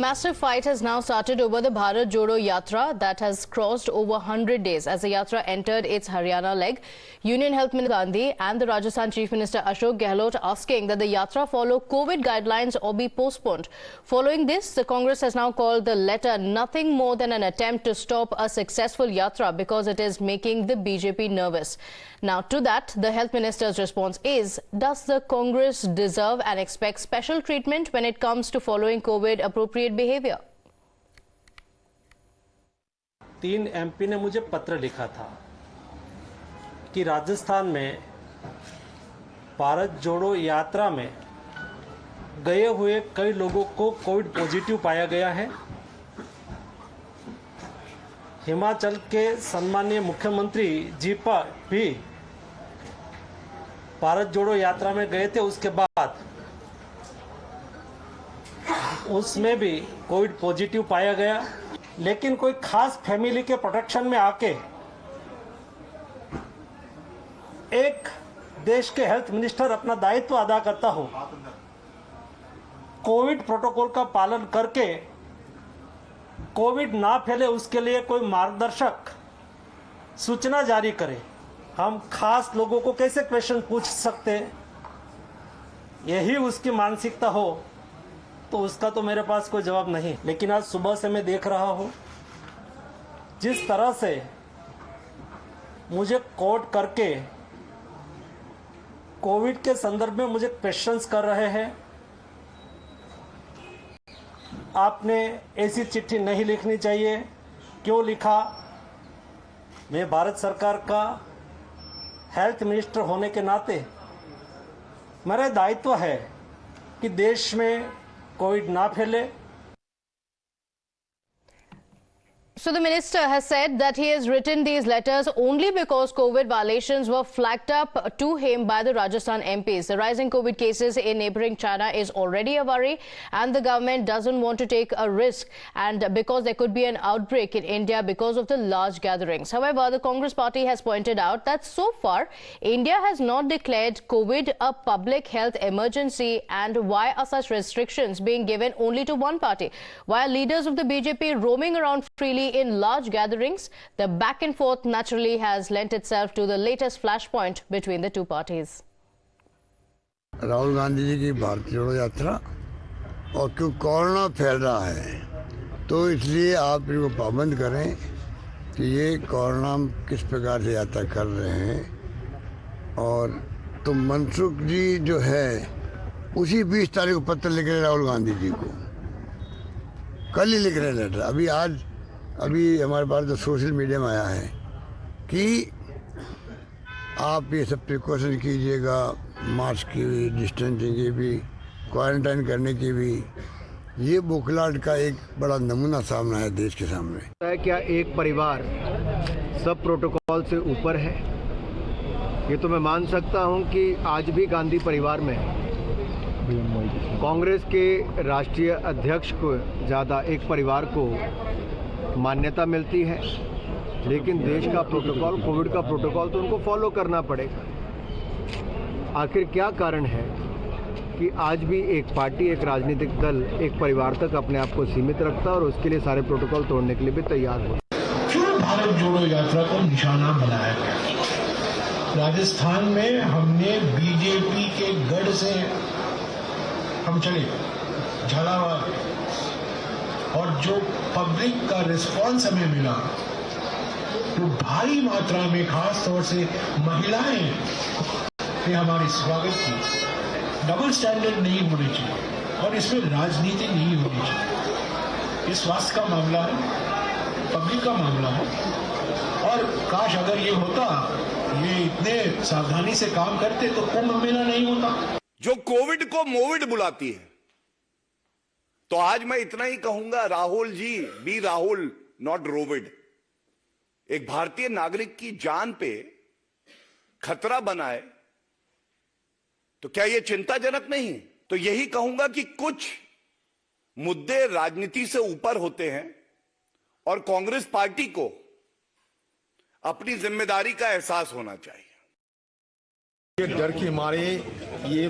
Massive fight has now started over the Bharat Jodo Yatra that has crossed over 100 days as the Yatra entered its Haryana leg. Union Health Minister Gandhi and the Rajasthan Chief Minister Ashok Gehlot asking that the Yatra follow COVID guidelines or be postponed. Following this, the Congress has now called the letter nothing more than an attempt to stop a successful Yatra because it is making the BJP nervous. Now, to that, the Health Minister's response is, does the Congress deserve and expect special treatment when it comes to following COVID-appropriate behavior? 3 MP ने मुझे पत्र लिखा था कि राजस्थान में भारत जोड़ो यात्रा में गए हुए कई लोगों को कोविड पॉजिटिव पाया गया है। हिमाचल के सम्मानीय मुख्यमंत्री जी पर भी भारत जोड़ो यात्रा में गए थे, उसके बाद उसमें भी कोविड पॉजिटिव पाया गया। लेकिन कोई खास फैमिली के प्रोटेक्शन में आके एक देश के हेल्थ मिनिस्टर अपना दायित्व अदा करता हो, कोविड प्रोटोकॉल का पालन करके कोविड ना फैले उसके लिए कोई मार्गदर्शक सूचना जारी करे। हम खास लोगों को कैसे क्वेश्चन पूछ सकते, यही उसकी मानसिकता हो तो उसका तो मेरे पास कोई जवाब नहीं। लेकिन आज सुबह से मैं देख रहा हूं जिस तरह से मुझे कोट करके कोविड के संदर्भ में मुझे क्वेश्चंस कर रहे हैं। आपने ऐसी चिट्ठी नहीं लिखनी चाहिए, क्यों लिखा? मैं भारत सरकार का हेल्थ मिनिस्टर होने के नाते मेरा दायित्व है कि देश में कोविड ना फैले। So the minister has said that he has written these letters only because COVID violations were flagged up to him by the Rajasthan MPs. The rising COVID cases in neighbouring China is already a worry and the government doesn't want to take a risk, and because there could be an outbreak in India because of the large gatherings. However, the Congress party has pointed out that so far India has not declared COVID a public health emergency, and why are such restrictions being given only to one party? While leaders of the BJP roaming around freely in large gatherings, the back and forth naturally has lent itself to the latest flashpoint between the two parties. Rahul Gandhi ji की भारत जोड़ो यात्रा और क्यों corona फैल रहा है, तो इसलिए आप इनको पाबंद करें कि ये कोरोना किस प्रकार से यात्रा कर रहे हैं। और तो मनसुख जी जो है उसी 20 तारीख को पत्र लिख रहे राहुल गांधी जी को, कल ही लिख रहे लेटर। अभी हमारे पास तो सोशल मीडिया में आया है कि आप ये सब प्रिकॉशन कीजिएगा, मास्क की भी, डिस्टेंसिंग की भी, क्वारंटाइन करने की भी। ये बुखलाहट का एक बड़ा नमूना सामना है देश के सामने। क्या एक परिवार सब प्रोटोकॉल से ऊपर है? ये तो मैं मान सकता हूं कि आज भी गांधी परिवार में कांग्रेस के राष्ट्रीय अध्यक्ष को ज़्यादा एक परिवार को मान्यता मिलती है, लेकिन देश का प्रोटोकॉल, कोविड का प्रोटोकॉल तो उनको फॉलो करना पड़ेगा। आखिर क्या कारण है कि आज भी एक पार्टी, एक राजनीतिक दल एक परिवार तक अपने आप को सीमित रखता है और उसके लिए सारे प्रोटोकॉल तोड़ने के लिए भी तैयार हो? क्यों भारत जोड़ो यात्रा को निशाना बनाया गया? राजस्थान में हमने बीजेपी के गढ़ से हम चले झालावाड़, और जो पब्लिक का रिस्पांस हमें मिला वो भारी मात्रा में, खास तौर से महिलाएं ने हमारी स्वागत की। डबल स्टैंडर्ड नहीं होने चाहिए और इसमें राजनीति नहीं होनी चाहिए। ये स्वास्थ्य का मामला है, पब्लिक का मामला है, और काश अगर ये होता, ये इतने सावधानी से काम करते तो कुंभ मेला नहीं होता। जो कोविड को मोविड बुलाती है, तो आज मैं इतना ही कहूंगा, राहुल जी, बी राहुल नॉट रोविड। एक भारतीय नागरिक की जान पे खतरा बनाए तो क्या यह चिंताजनक नहीं? तो यही कहूंगा कि कुछ मुद्दे राजनीति से ऊपर होते हैं और कांग्रेस पार्टी को अपनी जिम्मेदारी का एहसास होना चाहिए। डर की मारे ये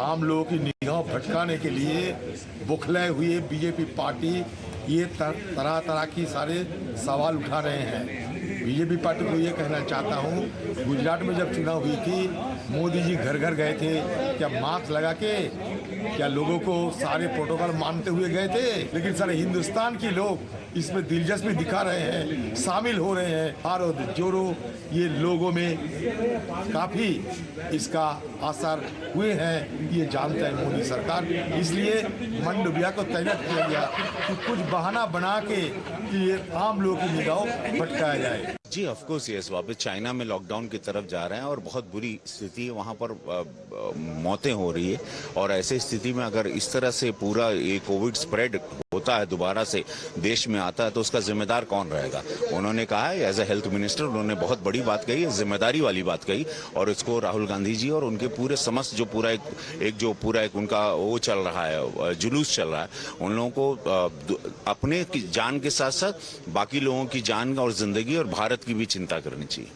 आम लोगों की निगाह भटकाने के लिए बौखलाए हुए बीजेपी पार्टी ये तरह तरह की सारे सवाल उठा रहे हैं। बीजेपी पार्टी को ये कहना चाहता हूँ, गुजरात में जब चुनाव हुई थी, मोदी जी घर घर गए थे, क्या मास्क लगा के, क्या लोगों को सारे प्रोटोकॉल मानते हुए गए थे? लेकिन सारे हिंदुस्तान के लोग इसमें दिलचस्पी दिखा रहे हैं, शामिल हो रहे हैं। हारो जोरो ये लोगों में काफी इसका असर हुए हैं, ये जानता है मोदी सरकार। इसलिए मंडविया को तैनात किया गया कि कुछ बहाना बना के ये आम लोगों की निगाह भटकाया जाए। जी ऑफ कोर्स यस, वापस चाइना में लॉकडाउन की तरफ जा रहे हैं और बहुत बुरी स्थिति है वहाँ पर, मौतें हो रही है। और ऐसे स्थिति में अगर इस तरह से पूरा ये कोविड स्प्रेड होता है, दोबारा से देश में आता है, तो उसका जिम्मेदार कौन रहेगा? उन्होंने कहा है एज ए हेल्थ मिनिस्टर, उन्होंने बहुत बड़ी बात कही है, जिम्मेदारी वाली बात कही। और इसको राहुल गांधी जी और उनके पूरे समस्त जो पूरा एक उनका वो चल रहा है, जुलूस चल रहा है, उन लोगों को अपने जान के साथ साथ बाकी लोगों की जान और जिंदगी और भारत की भी चिंता करनी चाहिए।